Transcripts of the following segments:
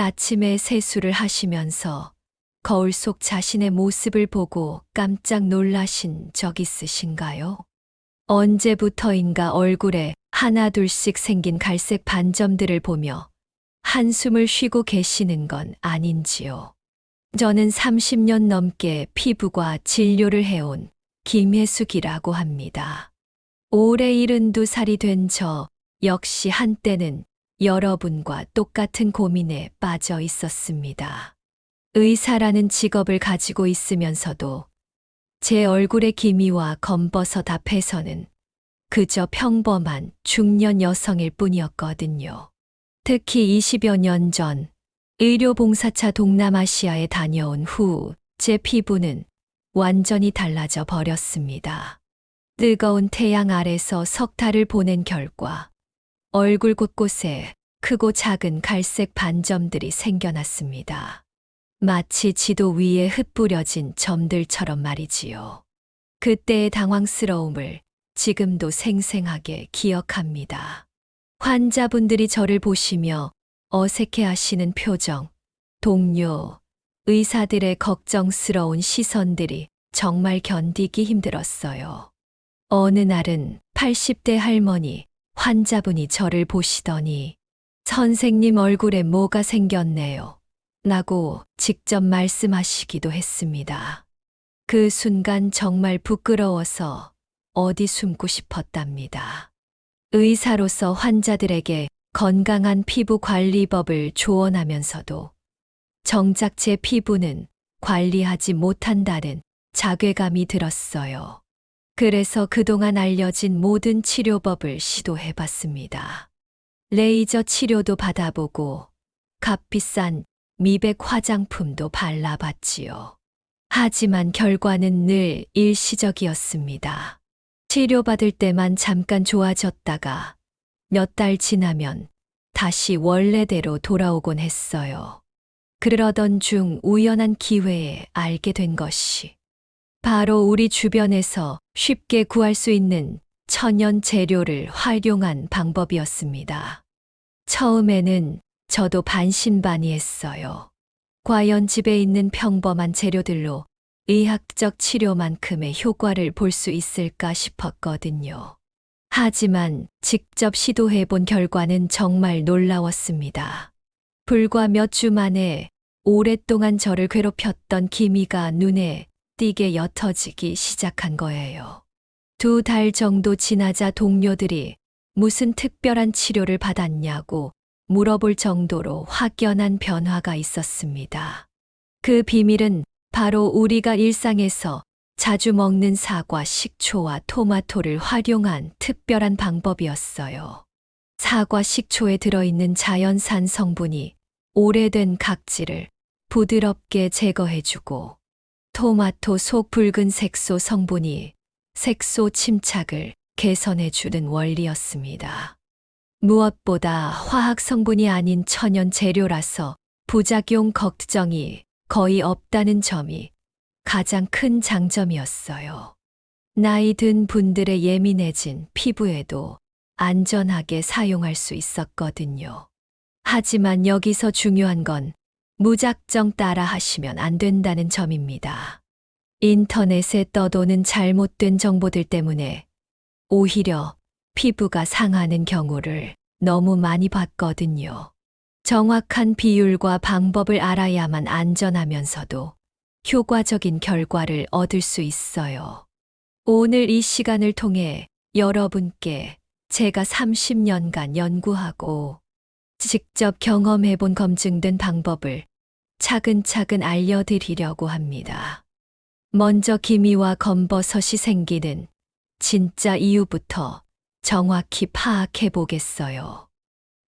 아침에 세수를 하시면서 거울 속 자신의 모습을 보고 깜짝 놀라신 적 있으신가요? 언제부터인가 얼굴에 하나둘씩 생긴 갈색 반점들을 보며 한숨을 쉬고 계시는 건 아닌지요? 저는 30년 넘게 피부과 진료를 해온 김혜숙이라고 합니다. 올해 72살이 된 저 역시 한때는 여러분과 똑같은 고민에 빠져 있었습니다. 의사라는 직업을 가지고 있으면서도 제 얼굴의 기미와 검버섯 앞에서는 그저 평범한 중년 여성일 뿐이었거든요. 특히 20여 년 전 의료봉사차 동남아시아에 다녀온 후 제 피부는 완전히 달라져 버렸습니다. 뜨거운 태양 아래서 석 달을 보낸 결과 얼굴 곳곳에 크고 작은 갈색 반점들이 생겨났습니다. 마치 지도 위에 흩뿌려진 점들처럼 말이지요. 그때의 당황스러움을 지금도 생생하게 기억합니다. 환자분들이 저를 보시며 어색해하시는 표정, 동료, 의사들의 걱정스러운 시선들이 정말 견디기 힘들었어요. 어느 날은 80대 할머니 환자분이 저를 보시더니 선생님 얼굴에 뭐가 생겼네요. 라고 직접 말씀하시기도 했습니다. 그 순간 정말 부끄러워서 어디 숨고 싶었답니다. 의사로서 환자들에게 건강한 피부 관리법을 조언하면서도 정작 제 피부는 관리하지 못한다는 자괴감이 들었어요. 그래서 그동안 알려진 모든 치료법을 시도해 봤습니다. 레이저 치료도 받아보고 값비싼 미백 화장품도 발라봤지요. 하지만 결과는 늘 일시적이었습니다. 치료받을 때만 잠깐 좋아졌다가 몇 달 지나면 다시 원래대로 돌아오곤 했어요. 그러던 중 우연한 기회에 알게 된 것이 바로 우리 주변에서 쉽게 구할 수 있는 천연 재료를 활용한 방법이었습니다. 처음에는 저도 반신반의했어요. 과연 집에 있는 평범한 재료들로 의학적 치료만큼의 효과를 볼 수 있을까 싶었거든요. 하지만 직접 시도해 본 결과는 정말 놀라웠습니다. 불과 몇 주 만에 오랫동안 저를 괴롭혔던 기미가 눈에 띄게 옅어지기 시작한 거예요. 2달 정도 지나자 동료들이 무슨 특별한 치료를 받았냐고 물어볼 정도로 확연한 변화가 있었습니다. 그 비밀은 바로 우리가 일상에서 자주 먹는 사과, 식초와 토마토를 활용한 특별한 방법이었어요. 사과, 식초에 들어있는 자연산 성분이 오래된 각질을 부드럽게 제거해주고 토마토 속 붉은 색소 성분이 색소 침착을 개선해주는 원리였습니다. 무엇보다 화학 성분이 아닌 천연 재료라서 부작용 걱정이 거의 없다는 점이 가장 큰 장점이었어요. 나이 든 분들의 예민해진 피부에도 안전하게 사용할 수 있었거든요. 하지만 여기서 중요한 건 무작정 따라 하시면 안 된다는 점입니다. 인터넷에 떠도는 잘못된 정보들 때문에 오히려 피부가 상하는 경우를 너무 많이 봤거든요. 정확한 비율과 방법을 알아야만 안전하면서도 효과적인 결과를 얻을 수 있어요. 오늘 이 시간을 통해 여러분께 제가 30년간 연구하고 직접 경험해본 검증된 방법을 차근차근 알려드리려고 합니다. 먼저 기미와 검버섯이 생기는 진짜 이유부터 정확히 파악해 보겠어요.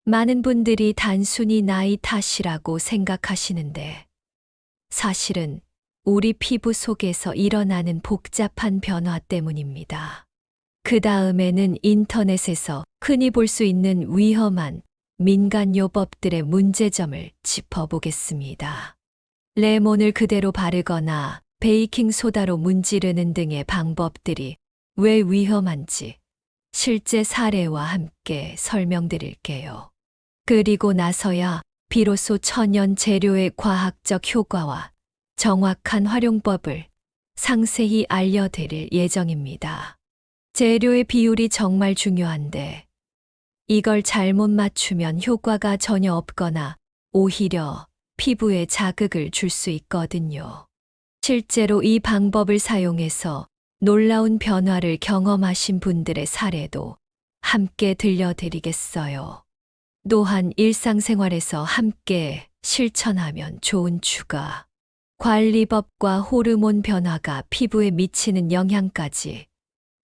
많은 분들이 단순히 나이 탓이라고 생각하시는데 사실은 우리 피부 속에서 일어나는 복잡한 변화 때문입니다. 그 다음에는 인터넷에서 흔히 볼 수 있는 위험한 민간요법들의 문제점을 짚어보겠습니다. 레몬을 그대로 바르거나 베이킹소다로 문지르는 등의 방법들이 왜 위험한지 실제 사례와 함께 설명드릴게요. 그리고 나서야 비로소 천연 재료의 과학적 효과와 정확한 활용법을 상세히 알려드릴 예정입니다. 재료의 비율이 정말 중요한데 이걸 잘못 맞추면 효과가 전혀 없거나 오히려 피부에 자극을 줄 수 있거든요. 실제로 이 방법을 사용해서 놀라운 변화를 경험하신 분들의 사례도 함께 들려드리겠어요. 또한 일상생활에서 함께 실천하면 좋은 추가 관리법과 호르몬 변화가 피부에 미치는 영향까지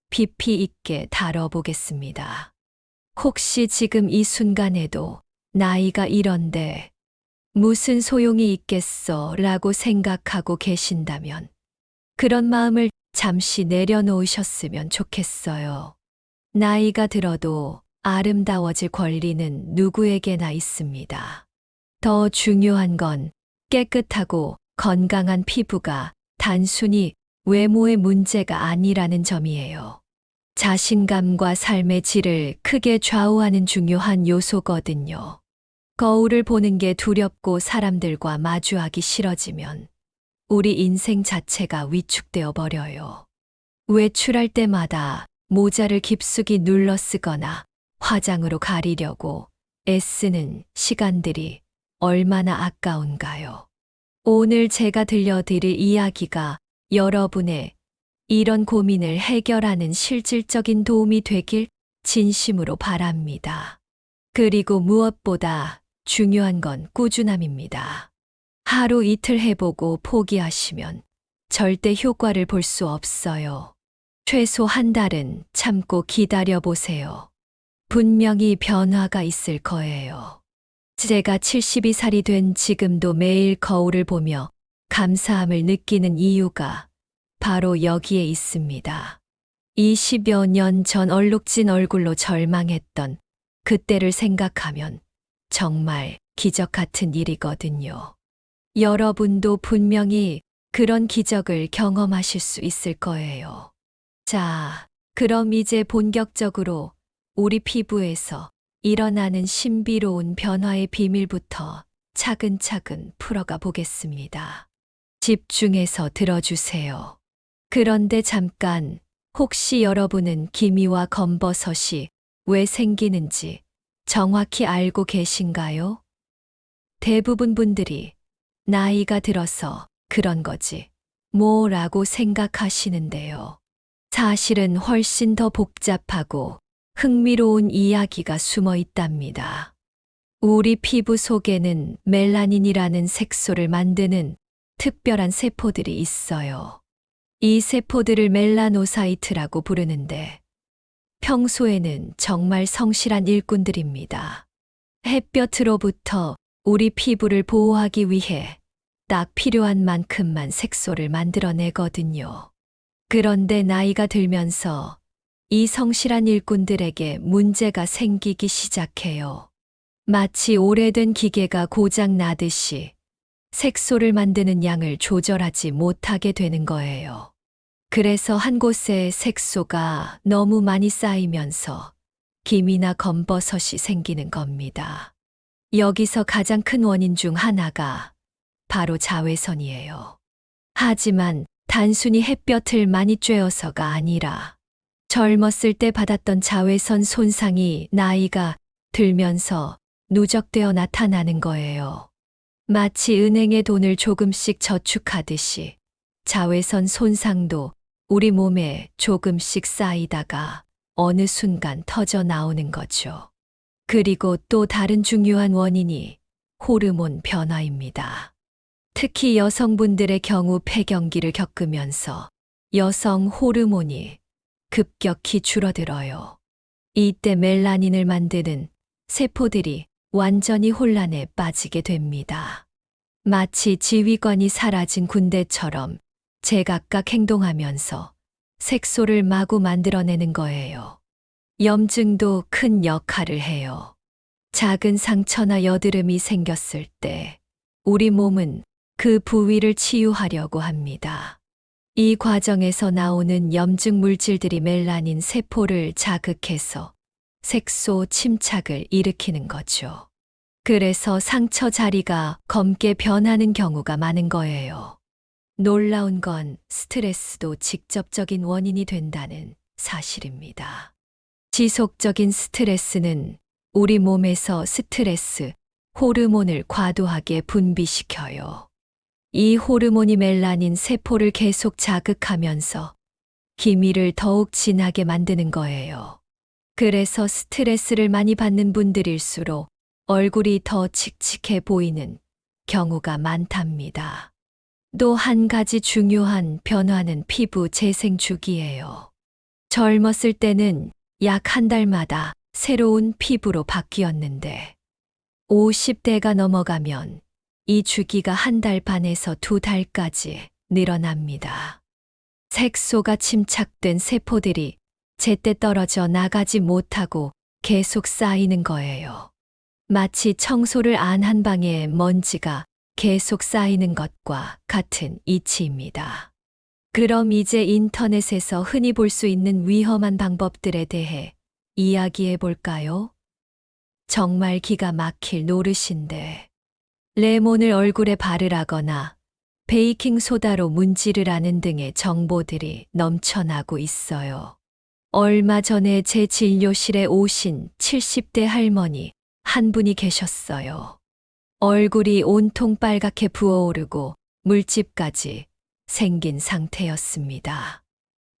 깊이 있게 다뤄보겠습니다. 혹시 지금 이 순간에도 나이가 이런데 무슨 소용이 있겠어 라고 생각하고 계신다면 그런 마음을 잠시 내려놓으셨으면 좋겠어요. 나이가 들어도 아름다워질 권리는 누구에게나 있습니다. 더 중요한 건 깨끗하고 건강한 피부가 단순히 외모의 문제가 아니라는 점이에요. 자신감과 삶의 질을 크게 좌우하는 중요한 요소거든요. 거울을 보는 게 두렵고 사람들과 마주하기 싫어지면 우리 인생 자체가 위축되어 버려요. 외출할 때마다 모자를 깊숙이 눌러 쓰거나 화장으로 가리려고 애쓰는 시간들이 얼마나 아까운가요. 오늘 제가 들려드릴 이야기가 여러분의 이런 고민을 해결하는 실질적인 도움이 되길 진심으로 바랍니다. 그리고 무엇보다 중요한 건 꾸준함입니다. 하루 이틀 해보고 포기하시면 절대 효과를 볼 수 없어요. 최소 한 달은 참고 기다려보세요. 분명히 변화가 있을 거예요. 제가 72살이 된 지금도 매일 거울을 보며 감사함을 느끼는 이유가 바로 여기에 있습니다. 20여 년 전 얼룩진 얼굴로 절망했던 그때를 생각하면 정말 기적 같은 일이거든요. 여러분도 분명히 그런 기적을 경험하실 수 있을 거예요. 자, 그럼 이제 본격적으로 우리 피부에서 일어나는 신비로운 변화의 비밀부터 차근차근 풀어가 보겠습니다. 집중해서 들어주세요. 그런데 잠깐, 혹시 여러분은 기미와 검버섯이 왜 생기는지 정확히 알고 계신가요? 대부분 분들이 나이가 들어서 그런 거지 뭐라고 생각하시는데요. 사실은 훨씬 더 복잡하고 흥미로운 이야기가 숨어 있답니다. 우리 피부 속에는 멜라닌이라는 색소를 만드는 특별한 세포들이 있어요. 이 세포들을 멜라노사이트라고 부르는데 평소에는 정말 성실한 일꾼들입니다. 햇볕으로부터 우리 피부를 보호하기 위해 딱 필요한 만큼만 색소를 만들어내거든요. 그런데 나이가 들면서 이 성실한 일꾼들에게 문제가 생기기 시작해요. 마치 오래된 기계가 고장 나듯이 색소를 만드는 양을 조절하지 못하게 되는 거예요. 그래서 한 곳에 색소가 너무 많이 쌓이면서 기미나 검버섯이 생기는 겁니다. 여기서 가장 큰 원인 중 하나가 바로 자외선이에요. 하지만 단순히 햇볕을 많이 쬐어서가 아니라 젊었을 때 받았던 자외선 손상이 나이가 들면서 누적되어 나타나는 거예요. 마치 은행에 돈을 조금씩 저축하듯이 자외선 손상도 우리 몸에 조금씩 쌓이다가 어느 순간 터져 나오는 거죠. 그리고 또 다른 중요한 원인이 호르몬 변화입니다. 특히 여성분들의 경우 폐경기를 겪으면서 여성 호르몬이 급격히 줄어들어요. 이때 멜라닌을 만드는 세포들이 완전히 혼란에 빠지게 됩니다. 마치 지휘관이 사라진 군대처럼 제각각 행동하면서 색소를 마구 만들어내는 거예요. 염증도 큰 역할을 해요. 작은 상처나 여드름이 생겼을 때 우리 몸은 그 부위를 치유하려고 합니다. 이 과정에서 나오는 염증 물질들이 멜라닌 세포를 자극해서 색소 침착을 일으키는 거죠. 그래서 상처 자리가 검게 변하는 경우가 많은 거예요. 놀라운 건 스트레스도 직접적인 원인이 된다는 사실입니다. 지속적인 스트레스는 우리 몸에서 스트레스 호르몬을 과도하게 분비시켜요. 이 호르몬이 멜라닌 세포를 계속 자극하면서 기미를 더욱 진하게 만드는 거예요. 그래서 스트레스를 많이 받는 분들일수록 얼굴이 더 칙칙해 보이는 경우가 많답니다. 또 한 가지 중요한 변화는 피부 재생 주기예요. 젊었을 때는 약 한 달마다 새로운 피부로 바뀌었는데 50대가 넘어가면 이 주기가 한 달 반에서 두 달까지 늘어납니다. 색소가 침착된 세포들이 제때 떨어져 나가지 못하고 계속 쌓이는 거예요. 마치 청소를 안 한 방에 먼지가 계속 쌓이는 것과 같은 이치입니다. 그럼 이제 인터넷에서 흔히 볼 수 있는 위험한 방법들에 대해 이야기해 볼까요? 정말 기가 막힐 노릇인데, 레몬을 얼굴에 바르라거나 베이킹소다로 문지르라는 등의 정보들이 넘쳐나고 있어요. 얼마 전에 제 진료실에 오신 70대 할머니 한 분이 계셨어요. 얼굴이 온통 빨갛게 부어오르고 물집까지 생긴 상태였습니다.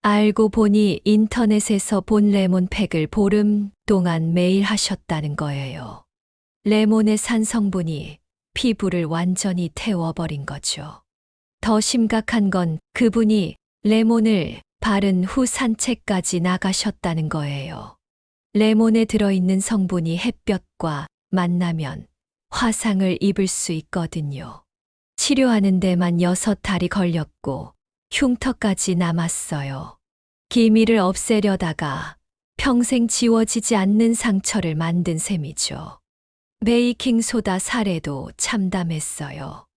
알고 보니 인터넷에서 본 레몬팩을 보름 동안 매일 하셨다는 거예요. 레몬의 산 성분이 피부를 완전히 태워버린 거죠. 더 심각한 건 그분이 레몬을 바른 후 산책까지 나가셨다는 거예요. 레몬에 들어있는 성분이 햇볕과 만나면 화상을 입을 수 있거든요. 치료하는 데만 6달이 걸렸고 흉터까지 남았어요. 기미를 없애려다가 평생 지워지지 않는 상처를 만든 셈이죠. 베이킹소다 사례도 참담했어요.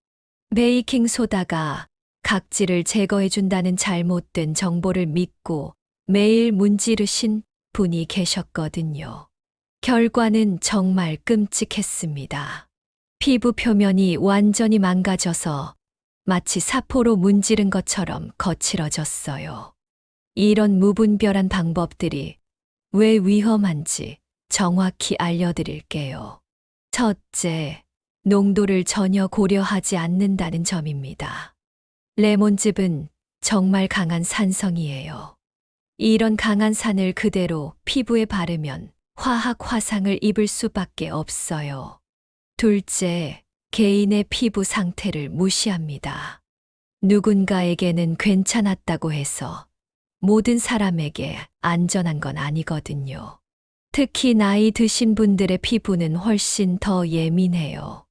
베이킹소다가 각질을 제거해준다는 잘못된 정보를 믿고 매일 문지르신 분이 계셨거든요. 결과는 정말 끔찍했습니다. 피부 표면이 완전히 망가져서 마치 사포로 문지른 것처럼 거칠어졌어요. 이런 무분별한 방법들이 왜 위험한지 정확히 알려드릴게요. 첫째, 농도를 전혀 고려하지 않는다는 점입니다. 레몬즙은 정말 강한 산성이에요. 이런 강한 산을 그대로 피부에 바르면 화학 화상을 입을 수밖에 없어요. 둘째, 개인의 피부 상태를 무시합니다. 누군가에게는 괜찮았다고 해서 모든 사람에게 안전한 건 아니거든요. 특히 나이 드신 분들의 피부는 훨씬 더 예민해요.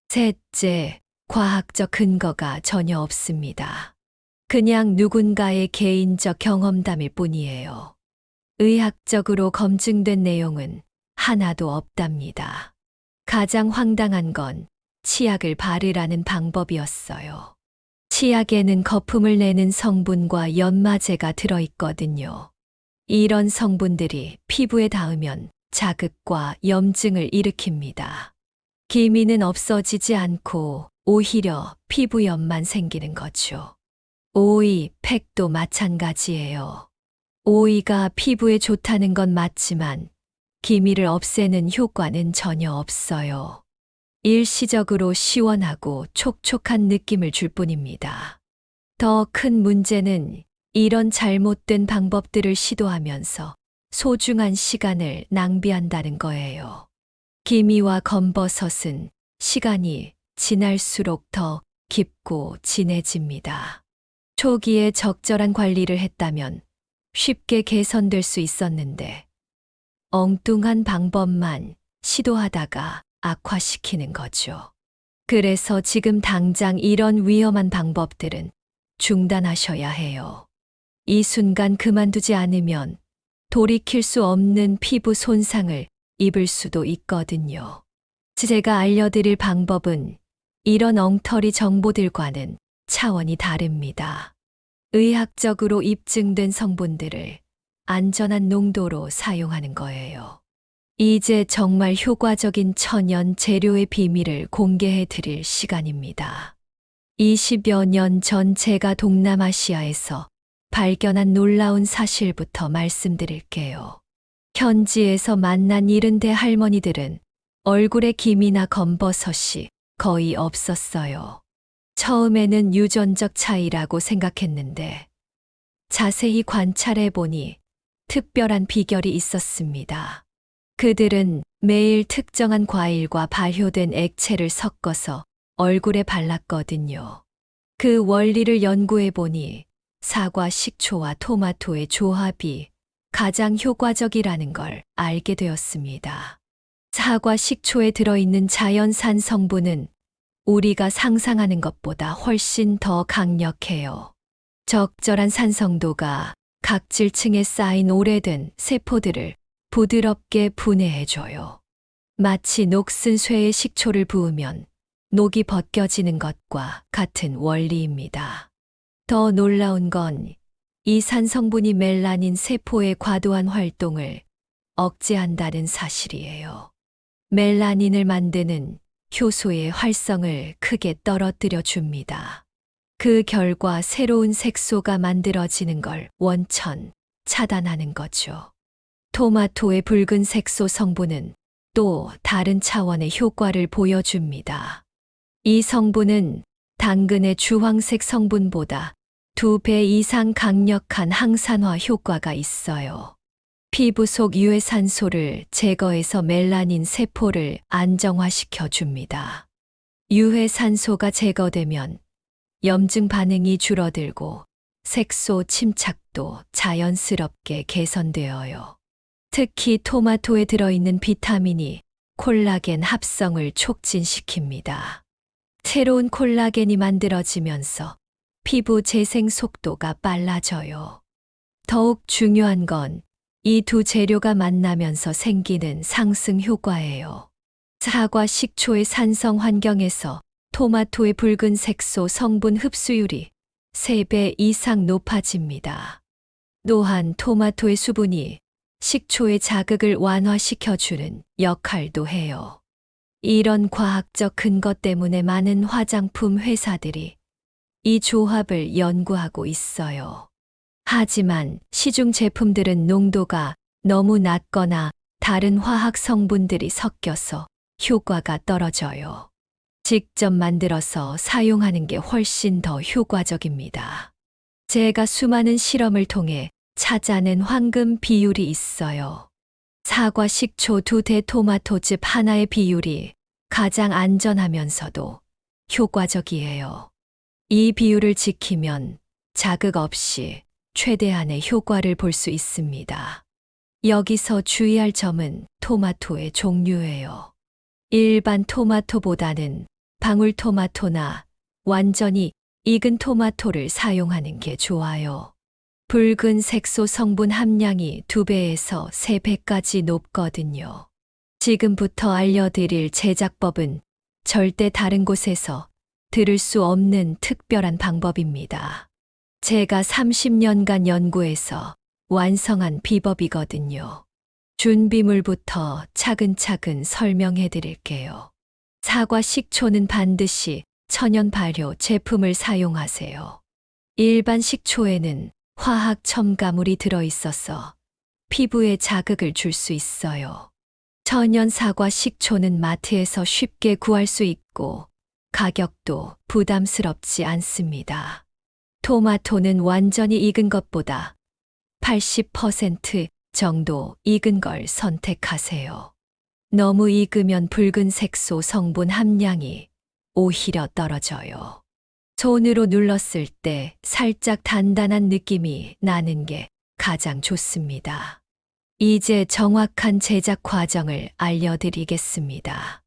셋째, 과학적 근거가 전혀 없습니다. 그냥 누군가의 개인적 경험담일 뿐이에요. 의학적으로 검증된 내용은 하나도 없답니다. 가장 황당한 건 치약을 바르라는 방법이었어요. 치약에는 거품을 내는 성분과 연마제가 들어있거든요. 이런 성분들이 피부에 닿으면 자극과 염증을 일으킵니다. 기미는 없어지지 않고 오히려 피부염만 생기는 거죠. 오이, 팩도 마찬가지예요. 오이가 피부에 좋다는 건 맞지만 기미를 없애는 효과는 전혀 없어요. 일시적으로 시원하고 촉촉한 느낌을 줄 뿐입니다. 더 큰 문제는 이런 잘못된 방법들을 시도하면서 소중한 시간을 낭비한다는 거예요. 기미와 검버섯은 시간이 지날수록 더 깊고 진해집니다. 초기에 적절한 관리를 했다면 쉽게 개선될 수 있었는데 엉뚱한 방법만 시도하다가 악화시키는 거죠. 그래서 지금 당장 이런 위험한 방법들은 중단하셔야 해요. 이 순간 그만두지 않으면 돌이킬 수 없는 피부 손상을 입을 수도 있거든요. 제가 알려드릴 방법은 이런 엉터리 정보들과는 차원이 다릅니다. 의학적으로 입증된 성분들을 안전한 농도로 사용하는 거예요. 이제 정말 효과적인 천연 재료의 비밀을 공개해 드릴 시간입니다. 20여 년 전 제가 동남아시아에서 발견한 놀라운 사실부터 말씀드릴게요. 현지에서 만난 70대 할머니들은 얼굴에 김이나 검버섯이 거의 없었어요. 처음에는 유전적 차이라고 생각했는데 자세히 관찰해 보니 특별한 비결이 있었습니다. 그들은 매일 특정한 과일과 발효된 액체를 섞어서 얼굴에 발랐거든요. 그 원리를 연구해 보니 사과, 식초와 토마토의 조합이 가장 효과적이라는 걸 알게 되었습니다. 사과, 식초에 들어있는 자연산 성분은 우리가 상상하는 것보다 훨씬 더 강력해요. 적절한 산성도가 각질층에 쌓인 오래된 세포들을 부드럽게 분해해줘요. 마치 녹슨 쇠에 식초를 부으면 녹이 벗겨지는 것과 같은 원리입니다. 더 놀라운 건 이 산성분이 멜라닌 세포의 과도한 활동을 억제한다는 사실이에요. 멜라닌을 만드는 효소의 활성을 크게 떨어뜨려 줍니다. 그 결과 새로운 색소가 만들어지는 걸 원천 차단하는 거죠. 토마토의 붉은 색소 성분은 또 다른 차원의 효과를 보여줍니다. 이 성분은 당근의 주황색 성분보다 2배 이상 강력한 항산화 효과가 있어요. 피부 속 유해산소를 제거해서 멜라닌 세포를 안정화시켜 줍니다. 유해산소가 제거되면 염증 반응이 줄어들고 색소 침착도 자연스럽게 개선되어요. 특히 토마토에 들어있는 비타민이 콜라겐 합성을 촉진시킵니다. 새로운 콜라겐이 만들어지면서 피부 재생 속도가 빨라져요. 더욱 중요한 건 이 두 재료가 만나면서 생기는 상승 효과예요. 사과, 식초의 산성 환경에서 토마토의 붉은 색소 성분 흡수율이 3배 이상 높아집니다. 또한 토마토의 수분이 식초의 자극을 완화시켜주는 역할도 해요. 이런 과학적 근거 때문에 많은 화장품 회사들이 이 조합을 연구하고 있어요. 하지만 시중 제품들은 농도가 너무 낮거나 다른 화학 성분들이 섞여서 효과가 떨어져요. 직접 만들어서 사용하는 게 훨씬 더 효과적입니다. 제가 수많은 실험을 통해 찾아낸 황금 비율이 있어요. 사과, 식초 2대 토마토즙 하나의 비율이 가장 안전하면서도 효과적이에요. 이 비율을 지키면 자극 없이 최대한의 효과를 볼 수 있습니다. 여기서 주의할 점은 토마토의 종류예요. 일반 토마토보다는 방울토마토나 완전히 익은 토마토를 사용하는 게 좋아요. 붉은 색소 성분 함량이 2배에서 3배까지 높거든요. 지금부터 알려드릴 제작법은 절대 다른 곳에서 들을 수 없는 특별한 방법입니다. 제가 30년간 연구해서 완성한 비법이거든요. 준비물부터 차근차근 설명해 드릴게요. 사과, 식초는 반드시 천연 발효 제품을 사용하세요. 일반 식초에는 화학 첨가물이 들어있어서 피부에 자극을 줄 수 있어요. 천연 사과 식초는 마트에서 쉽게 구할 수 있고 가격도 부담스럽지 않습니다. 토마토는 완전히 익은 것보다 80% 정도 익은 걸 선택하세요. 너무 익으면 붉은 색소 성분 함량이 오히려 떨어져요. 손으로 눌렀을 때 살짝 단단한 느낌이 나는 게 가장 좋습니다. 이제 정확한 제작 과정을 알려드리겠습니다.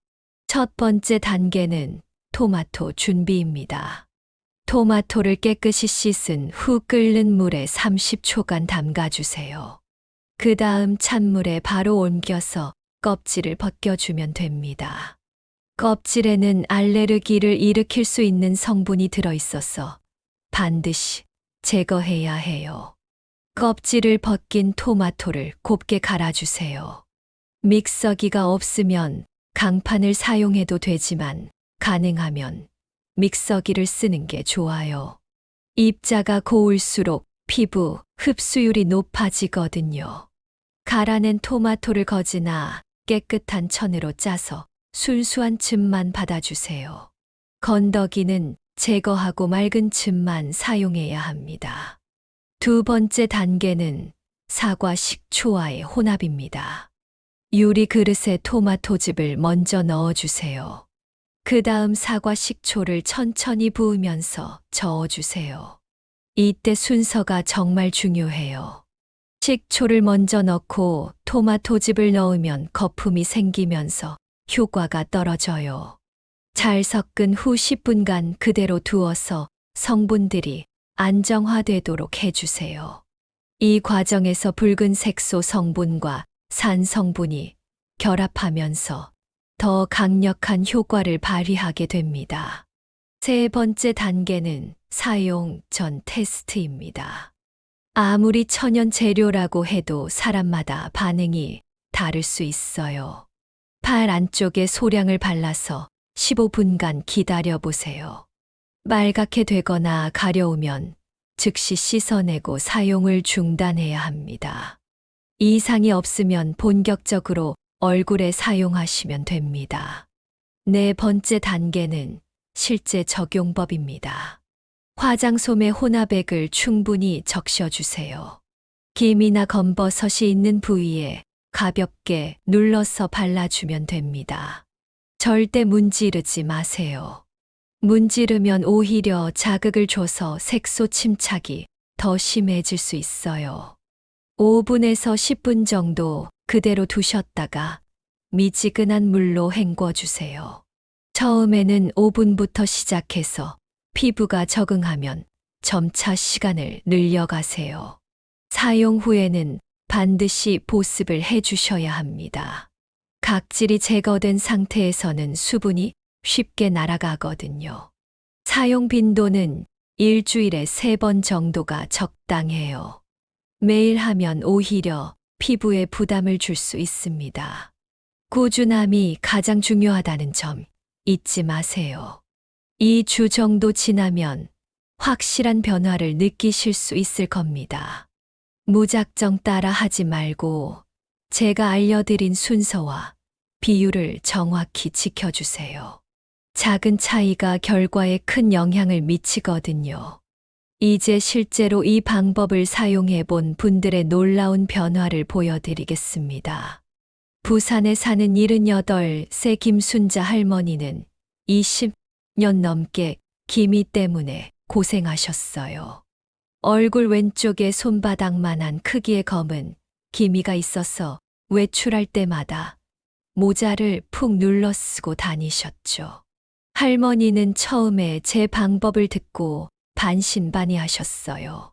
첫 번째 단계는 토마토 준비입니다. 토마토를 깨끗이 씻은 후 끓는 물에 30초간 담가주세요. 그 다음 찬물에 바로 옮겨서 껍질을 벗겨주면 됩니다. 껍질에는 알레르기를 일으킬 수 있는 성분이 들어있어서 반드시 제거해야 해요. 껍질을 벗긴 토마토를 곱게 갈아주세요. 믹서기가 없으면 강판을 사용해도 되지만 가능하면 믹서기를 쓰는 게 좋아요. 입자가 고울수록 피부 흡수율이 높아지거든요. 갈아낸 토마토를 거즈나 깨끗한 천으로 짜서 순수한 즙만 받아주세요. 건더기는 제거하고 맑은 즙만 사용해야 합니다. 두 번째 단계는 사과 식초와의 혼합입니다. 유리 그릇에 토마토즙을 먼저 넣어주세요. 그 다음 사과 식초를 천천히 부으면서 저어주세요. 이때 순서가 정말 중요해요. 식초를 먼저 넣고 토마토즙을 넣으면 거품이 생기면서 효과가 떨어져요. 잘 섞은 후 10분간 그대로 두어서 성분들이 안정화되도록 해주세요. 이 과정에서 붉은 색소 성분과 산 성분이 결합하면서 더 강력한 효과를 발휘하게 됩니다. 세 번째 단계는 사용 전 테스트입니다. 아무리 천연 재료라고 해도 사람마다 반응이 다를 수 있어요. 팔 안쪽에 소량을 발라서 15분간 기다려 보세요. 빨갛게 되거나 가려우면 즉시 씻어내고 사용을 중단해야 합니다. 이상이 없으면 본격적으로 얼굴에 사용하시면 됩니다. 네 번째 단계는 실제 적용법입니다. 화장솜에 혼합액을 충분히 적셔주세요. 김이나 검버섯이 있는 부위에 가볍게 눌러서 발라주면 됩니다. 절대 문지르지 마세요. 문지르면 오히려 자극을 줘서 색소 침착이 더 심해질 수 있어요. 5분에서 10분 정도 그대로 두셨다가 미지근한 물로 헹궈주세요. 처음에는 5분부터 시작해서 피부가 적응하면 점차 시간을 늘려가세요. 사용 후에는 반드시 보습을 해주셔야 합니다. 각질이 제거된 상태에서는 수분이 쉽게 날아가거든요. 사용 빈도는 일주일에 3번 정도가 적당해요. 매일 하면 오히려 피부에 부담을 줄 수 있습니다. 꾸준함이 가장 중요하다는 점 잊지 마세요. 2주 정도 지나면 확실한 변화를 느끼실 수 있을 겁니다. 무작정 따라 하지 말고 제가 알려드린 순서와 비율을 정확히 지켜주세요. 작은 차이가 결과에 큰 영향을 미치거든요. 이제 실제로 이 방법을 사용해 본 분들의 놀라운 변화를 보여드리겠습니다. 부산에 사는 78세 김순자 할머니는 20년 넘게 기미 때문에 고생하셨어요. 얼굴 왼쪽에 손바닥만한 크기의 검은 기미가 있어서 외출할 때마다 모자를 푹 눌러 쓰고 다니셨죠. 할머니는 처음에 제 방법을 듣고 반신반의하셨어요.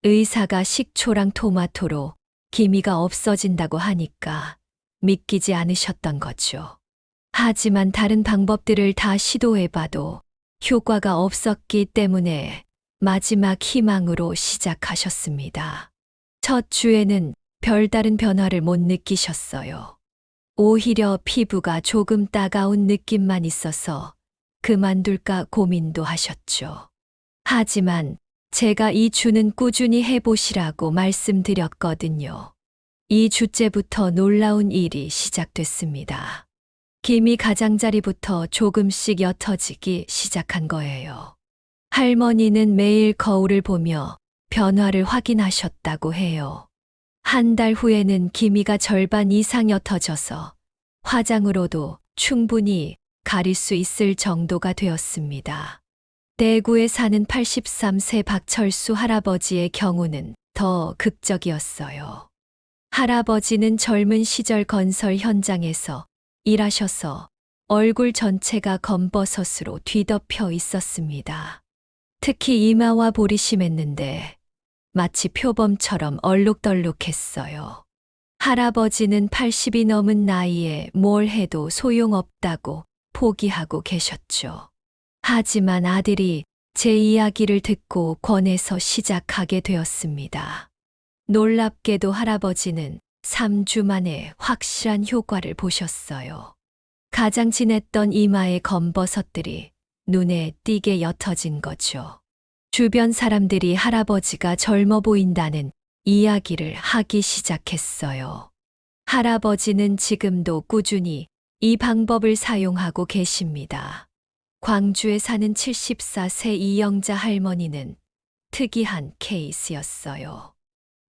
의사가 식초랑 토마토로 기미가 없어진다고 하니까 믿기지 않으셨던 거죠. 하지만 다른 방법들을 다 시도해봐도 효과가 없었기 때문에 마지막 희망으로 시작하셨습니다. 첫 주에는 별다른 변화를 못 느끼셨어요. 오히려 피부가 조금 따가운 느낌만 있어서 그만둘까 고민도 하셨죠. 하지만 제가 2주는 꾸준히 해보시라고 말씀드렸거든요. 2주째부터 놀라운 일이 시작됐습니다. 기미 가장자리부터 조금씩 옅어지기 시작한 거예요. 할머니는 매일 거울을 보며 변화를 확인하셨다고 해요. 한 달 후에는 기미가 절반 이상 옅어져서 화장으로도 충분히 가릴 수 있을 정도가 되었습니다. 대구에 사는 83세 박철수 할아버지의 경우는 더 극적이었어요. 할아버지는 젊은 시절 건설 현장에서 일하셔서 얼굴 전체가 검버섯으로 뒤덮여 있었습니다. 특히 이마와 볼이 심했는데 마치 표범처럼 얼룩덜룩했어요. 할아버지는 80이 넘은 나이에 뭘 해도 소용없다고 포기하고 계셨죠. 하지만 아들이 제 이야기를 듣고 권해서 시작하게 되었습니다. 놀랍게도 할아버지는 3주 만에 확실한 효과를 보셨어요. 가장 진했던 이마의 검버섯들이 눈에 띄게 옅어진 거죠. 주변 사람들이 할아버지가 젊어 보인다는 이야기를 하기 시작했어요. 할아버지는 지금도 꾸준히 이 방법을 사용하고 계십니다. 광주에 사는 74세 이영자 할머니는 특이한 케이스였어요.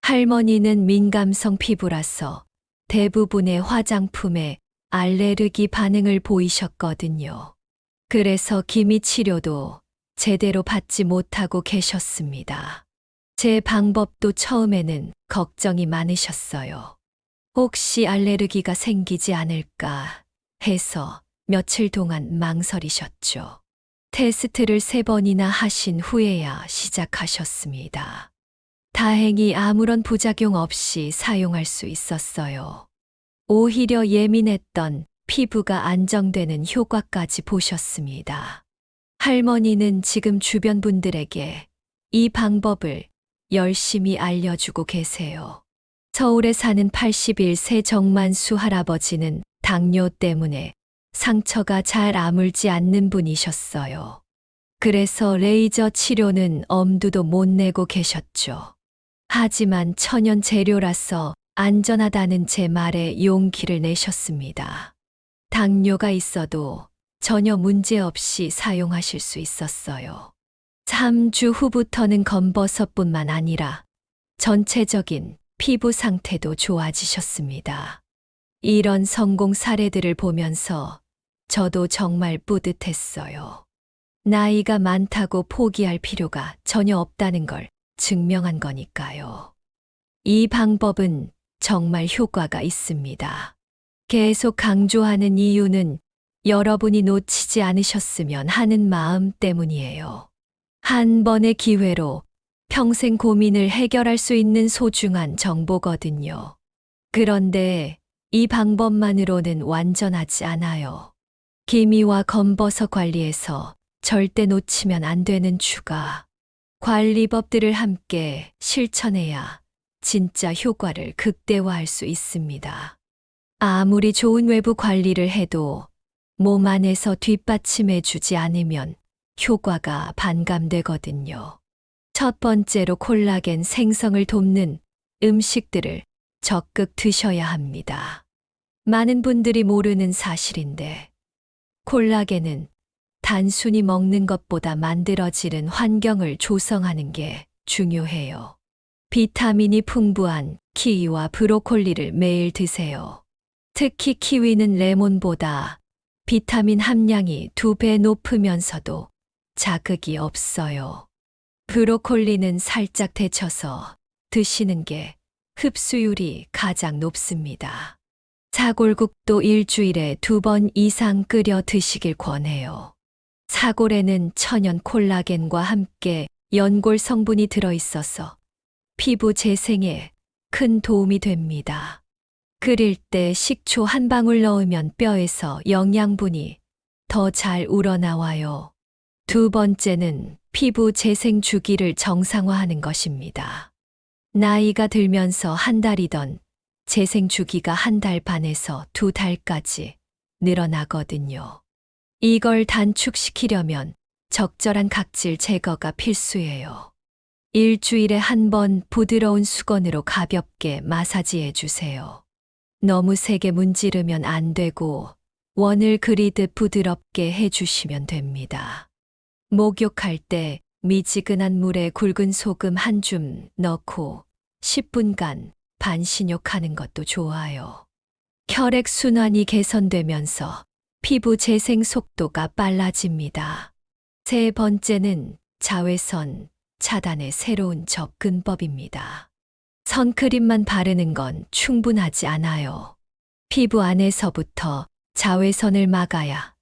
할머니는 민감성 피부라서 대부분의 화장품에 알레르기 반응을 보이셨거든요. 그래서 기미 치료도 제대로 받지 못하고 계셨습니다. 제 방법도 처음에는 걱정이 많으셨어요. 혹시 알레르기가 생기지 않을까 해서 며칠 동안 망설이셨죠. 테스트를 3번이나 하신 후에야 시작하셨습니다. 다행히 아무런 부작용 없이 사용할 수 있었어요. 오히려 예민했던 피부가 안정되는 효과까지 보셨습니다. 할머니는 지금 주변 분들에게 이 방법을 열심히 알려주고 계세요. 서울에 사는 81세 정만수 할아버지는 당뇨 때문에 상처가 잘 아물지 않는 분이셨어요. 그래서 레이저 치료는 엄두도 못 내고 계셨죠. 하지만 천연 재료라서 안전하다는 제 말에 용기를 내셨습니다. 당뇨가 있어도 전혀 문제 없이 사용하실 수 있었어요. 3주 후부터는 검버섯뿐만 아니라 전체적인 피부 상태도 좋아지셨습니다. 이런 성공 사례들을 보면서 저도 정말 뿌듯했어요. 나이가 많다고 포기할 필요가 전혀 없다는 걸 증명한 거니까요. 이 방법은 정말 효과가 있습니다. 계속 강조하는 이유는 여러분이 놓치지 않으셨으면 하는 마음 때문이에요. 한 번의 기회로 평생 고민을 해결할 수 있는 소중한 정보거든요. 그런데 이 방법만으로는 완전하지 않아요. 기미와 검버섯 관리에서 절대 놓치면 안 되는 추가 관리법들을 함께 실천해야 진짜 효과를 극대화할 수 있습니다. 아무리 좋은 외부 관리를 해도 몸 안에서 뒷받침해 주지 않으면 효과가 반감되거든요. 첫 번째로 콜라겐 생성을 돕는 음식들을 적극 드셔야 합니다. 많은 분들이 모르는 사실인데 콜라겐은 단순히 먹는 것보다 만들어지는 환경을 조성하는 게 중요해요. 비타민이 풍부한 키위와 브로콜리를 매일 드세요. 특히 키위는 레몬보다 비타민 함량이 2배 높으면서도 자극이 없어요. 브로콜리는 살짝 데쳐서 드시는 게 흡수율이 가장 높습니다. 사골국도 일주일에 2번 이상 끓여 드시길 권해요. 사골에는 천연 콜라겐과 함께 연골 성분이 들어있어서 피부 재생에 큰 도움이 됩니다. 끓일 때 식초 한 방울 넣으면 뼈에서 영양분이 더 잘 우러나와요. 2번째는 피부 재생 주기를 정상화하는 것입니다. 나이가 들면서 한 달이던 재생 주기가 1달 반에서 2달까지 늘어나거든요. 이걸 단축시키려면 적절한 각질 제거가 필수예요. 일주일에 1번 부드러운 수건으로 가볍게 마사지해 주세요. 너무 세게 문지르면 안 되고 원을 그리듯 부드럽게 해주시면 됩니다. 목욕할 때 미지근한 물에 굵은 소금 한 줌 넣고 10분간 반신욕하는 것도 좋아요. 혈액 순환이 개선되면서 피부 재생 속도가 빨라집니다. 3번째는 자외선 차단의 새로운 접근법입니다. 선크림만 바르는 건 충분하지 않아요. 피부 안에서부터 자외선을 막아야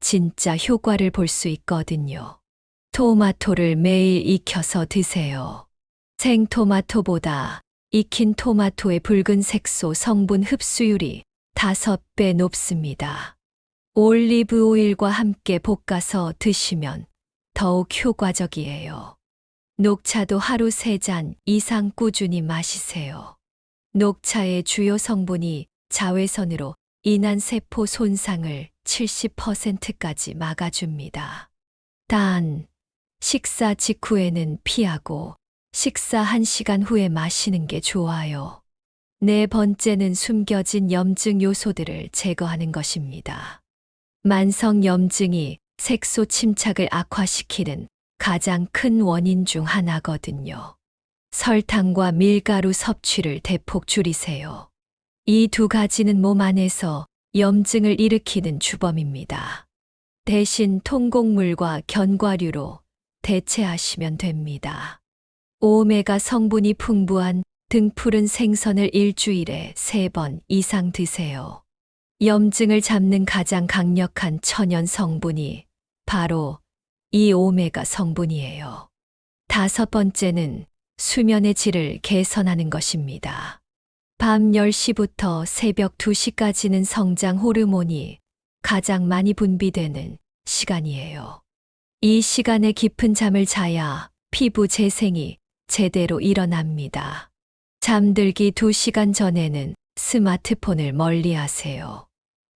진짜 효과를 볼 수 있거든요. 토마토를 매일 익혀서 드세요. 생토마토보다 익힌 토마토의 붉은 색소 성분 흡수율이 5배 높습니다. 올리브 오일과 함께 볶아서 드시면 더욱 효과적이에요. 녹차도 하루 3잔 이상 꾸준히 마시세요. 녹차의 주요 성분이 자외선으로 인한 세포 손상을 70%까지 막아줍니다. 단, 식사 직후에는 피하고 식사 1시간 후에 마시는 게 좋아요. 네 번째는 숨겨진 염증 요소들을 제거하는 것입니다. 만성 염증이 색소 침착을 악화시키는 가장 큰 원인 중 하나거든요. 설탕과 밀가루 섭취를 대폭 줄이세요. 이 두 가지는 몸 안에서 염증을 일으키는 주범입니다. 대신 통곡물과 견과류로 대체하시면 됩니다. 오메가 성분이 풍부한 등푸른 생선을 일주일에 3번 이상 드세요. 염증을 잡는 가장 강력한 천연 성분이 바로 이 오메가 성분이에요. 5번째는 수면의 질을 개선하는 것입니다. 밤 10시부터 새벽 2시까지는 성장 호르몬이 가장 많이 분비되는 시간이에요. 이 시간에 깊은 잠을 자야 피부 재생이 제대로 일어납니다. 잠들기 2시간 전에는 스마트폰을 멀리 하세요.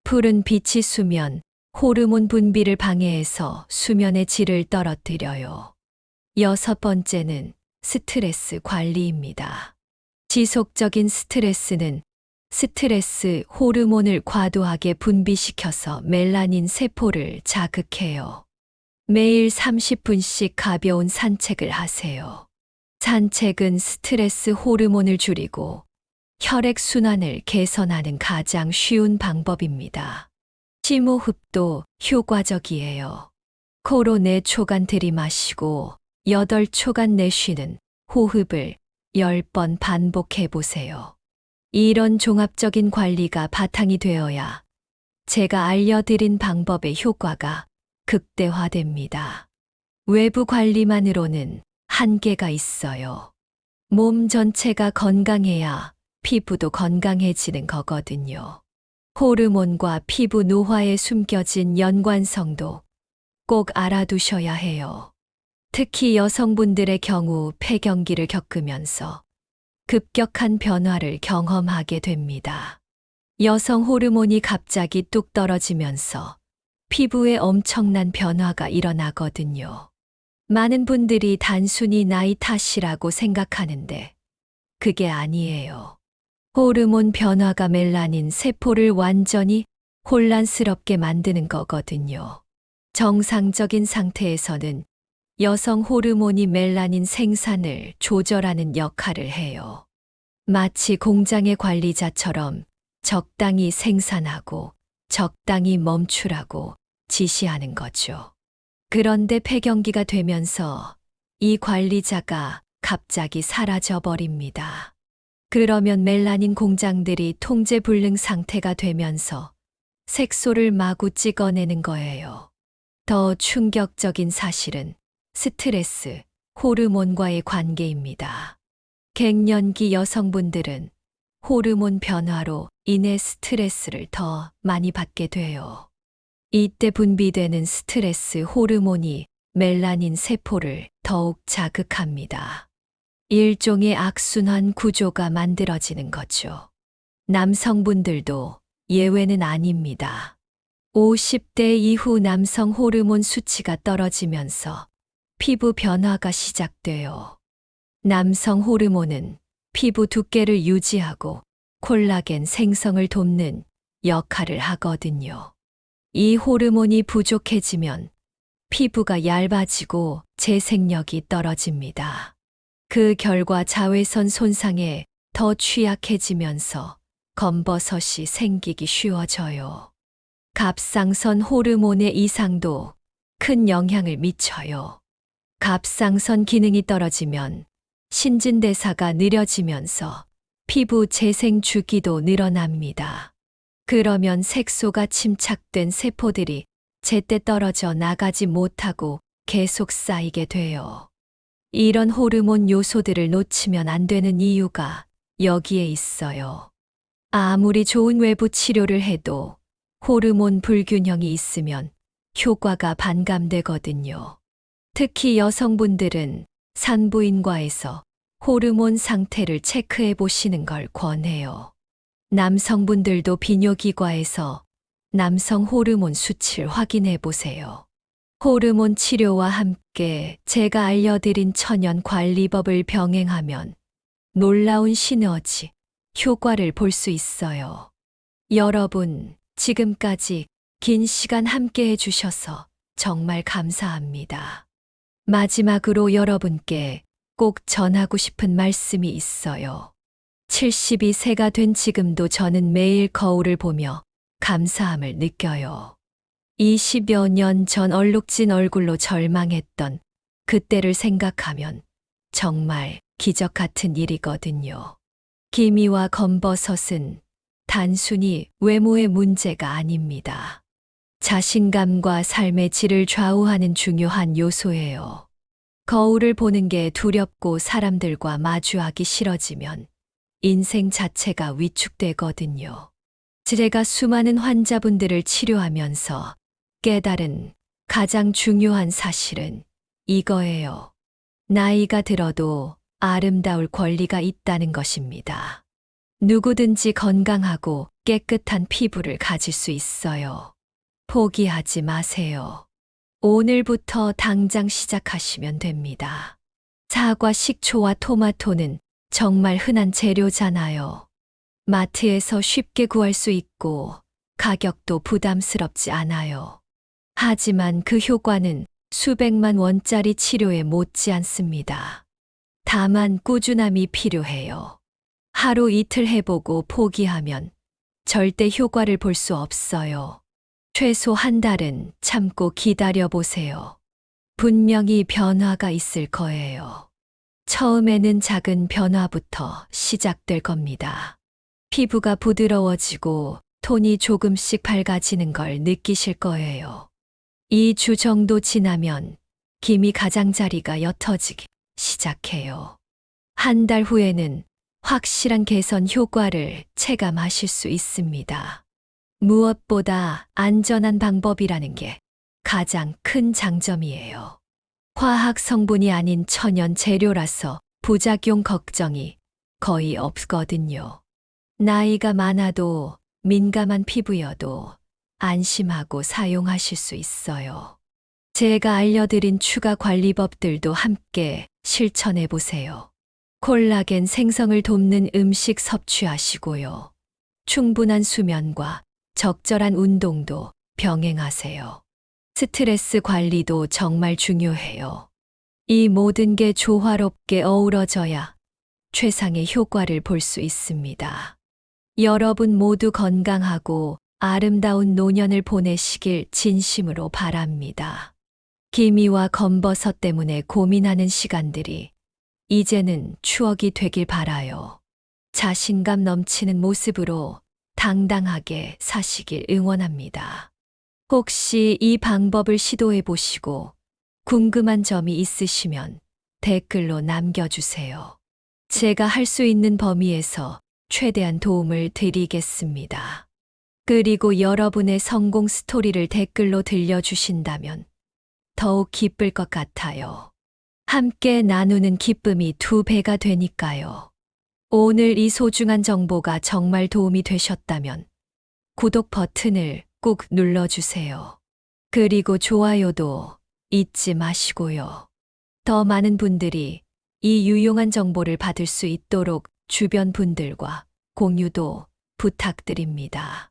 푸른 빛이 수면, 호르몬 분비를 방해해서 수면의 질을 떨어뜨려요. 6번째는 스트레스 관리입니다. 지속적인 스트레스는 스트레스 호르몬을 과도하게 분비시켜서 멜라닌 세포를 자극해요. 매일 30분씩 가벼운 산책을 하세요. 산책은 스트레스 호르몬을 줄이고 혈액순환을 개선하는 가장 쉬운 방법입니다. 심호흡도 효과적이에요. 코로 4초간 들이마시고 8초간 내쉬는 호흡을 10번 반복해 보세요. 이런 종합적인 관리가 바탕이 되어야 제가 알려드린 방법의 효과가 극대화됩니다. 외부 관리만으로는 한계가 있어요. 몸 전체가 건강해야 피부도 건강해지는 거거든요. 호르몬과 피부 노화에 숨겨진 연관성도 꼭 알아두셔야 해요. 특히 여성분들의 경우 폐경기를 겪으면서 급격한 변화를 경험하게 됩니다. 여성 호르몬이 갑자기 뚝 떨어지면서 피부에 엄청난 변화가 일어나거든요. 많은 분들이 단순히 나이 탓이라고 생각하는데 그게 아니에요. 호르몬 변화가 멜라닌 세포를 완전히 혼란스럽게 만드는 거거든요. 정상적인 상태에서는 여성 호르몬이 멜라닌 생산을 조절하는 역할을 해요. 마치 공장의 관리자처럼 적당히 생산하고 적당히 멈추라고 지시하는 거죠. 그런데 폐경기가 되면서 이 관리자가 갑자기 사라져 버립니다. 그러면 멜라닌 공장들이 통제불능 상태가 되면서 색소를 마구 찍어내는 거예요. 더 충격적인 사실은 스트레스, 호르몬과의 관계입니다. 갱년기 여성분들은 호르몬 변화로 인해 스트레스를 더 많이 받게 돼요. 이때 분비되는 스트레스 호르몬이 멜라닌 세포를 더욱 자극합니다. 일종의 악순환 구조가 만들어지는 거죠. 남성분들도 예외는 아닙니다. 50대 이후 남성 호르몬 수치가 떨어지면서 피부 변화가 시작돼요. 남성 호르몬은 피부 두께를 유지하고 콜라겐 생성을 돕는 역할을 하거든요. 이 호르몬이 부족해지면 피부가 얇아지고 재생력이 떨어집니다. 그 결과 자외선 손상에 더 취약해지면서 검버섯이 생기기 쉬워져요. 갑상선 호르몬의 이상도 큰 영향을 미쳐요. 갑상선 기능이 떨어지면 신진대사가 느려지면서 피부 재생 주기도 늘어납니다. 그러면 색소가 침착된 세포들이 제때 떨어져 나가지 못하고 계속 쌓이게 돼요. 이런 호르몬 요소들을 놓치면 안 되는 이유가 여기에 있어요. 아무리 좋은 외부 치료를 해도 호르몬 불균형이 있으면 효과가 반감되거든요. 특히 여성분들은 산부인과에서 호르몬 상태를 체크해 보시는 걸 권해요. 남성분들도 비뇨기과에서 남성 호르몬 수치를 확인해 보세요. 호르몬 치료와 함께 제가 알려드린 천연 관리법을 병행하면 놀라운 시너지, 효과를 볼 수 있어요. 여러분, 지금까지 긴 시간 함께 해주셔서 정말 감사합니다. 마지막으로 여러분께 꼭 전하고 싶은 말씀이 있어요. 72세가 된 지금도 저는 매일 거울을 보며 감사함을 느껴요. 20여 년 전 얼룩진 얼굴로 절망했던 그때를 생각하면 정말 기적 같은 일이거든요. 기미와 검버섯은 단순히 외모의 문제가 아닙니다. 자신감과 삶의 질을 좌우하는 중요한 요소예요. 거울을 보는 게 두렵고 사람들과 마주하기 싫어지면 인생 자체가 위축되거든요. 제가 수많은 환자분들을 치료하면서 깨달은 가장 중요한 사실은 이거예요. 나이가 들어도 아름다울 권리가 있다는 것입니다. 누구든지 건강하고 깨끗한 피부를 가질 수 있어요. 포기하지 마세요. 오늘부터 당장 시작하시면 됩니다. 사과, 식초와 토마토는 정말 흔한 재료잖아요. 마트에서 쉽게 구할 수 있고 가격도 부담스럽지 않아요. 하지만 그 효과는 수백만 원짜리 치료에 못지 않습니다. 다만 꾸준함이 필요해요. 하루 이틀 해보고 포기하면 절대 효과를 볼 수 없어요. 최소 한 달은 참고 기다려보세요. 분명히 변화가 있을 거예요. 처음에는 작은 변화부터 시작될 겁니다. 피부가 부드러워지고 톤이 조금씩 밝아지는 걸 느끼실 거예요. 2주 정도 지나면 기미 가장자리가 옅어지기 시작해요. 한 달 후에는 확실한 개선 효과를 체감하실 수 있습니다. 무엇보다 안전한 방법이라는 게 가장 큰 장점이에요. 화학 성분이 아닌 천연 재료라서 부작용 걱정이 거의 없거든요. 나이가 많아도 민감한 피부여도 안심하고 사용하실 수 있어요. 제가 알려드린 추가 관리법들도 함께 실천해 보세요. 콜라겐 생성을 돕는 음식 섭취하시고요. 충분한 수면과 적절한 운동도 병행하세요. 스트레스 관리도 정말 중요해요. 이 모든 게 조화롭게 어우러져야 최상의 효과를 볼 수 있습니다. 여러분 모두 건강하고 아름다운 노년을 보내시길 진심으로 바랍니다. 기미와 검버섯 때문에 고민하는 시간들이 이제는 추억이 되길 바라요. 자신감 넘치는 모습으로 당당하게 사시길 응원합니다. 혹시 이 방법을 시도해 보시고 궁금한 점이 있으시면 댓글로 남겨주세요. 제가 할 수 있는 범위에서 최대한 도움을 드리겠습니다. 그리고 여러분의 성공 스토리를 댓글로 들려주신다면 더욱 기쁠 것 같아요. 함께 나누는 기쁨이 2배가 되니까요. 오늘 이 소중한 정보가 정말 도움이 되셨다면 구독 버튼을 꾹 눌러주세요. 그리고 좋아요도 잊지 마시고요. 더 많은 분들이 이 유용한 정보를 받을 수 있도록 주변 분들과 공유도 부탁드립니다.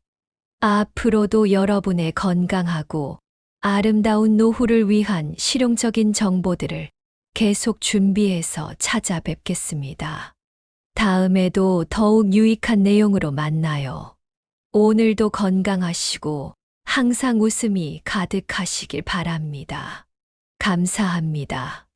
앞으로도 여러분의 건강하고 아름다운 노후를 위한 실용적인 정보들을 계속 준비해서 찾아뵙겠습니다. 다음에도 더욱 유익한 내용으로 만나요. 오늘도 건강하시고 항상 웃음이 가득하시길 바랍니다. 감사합니다.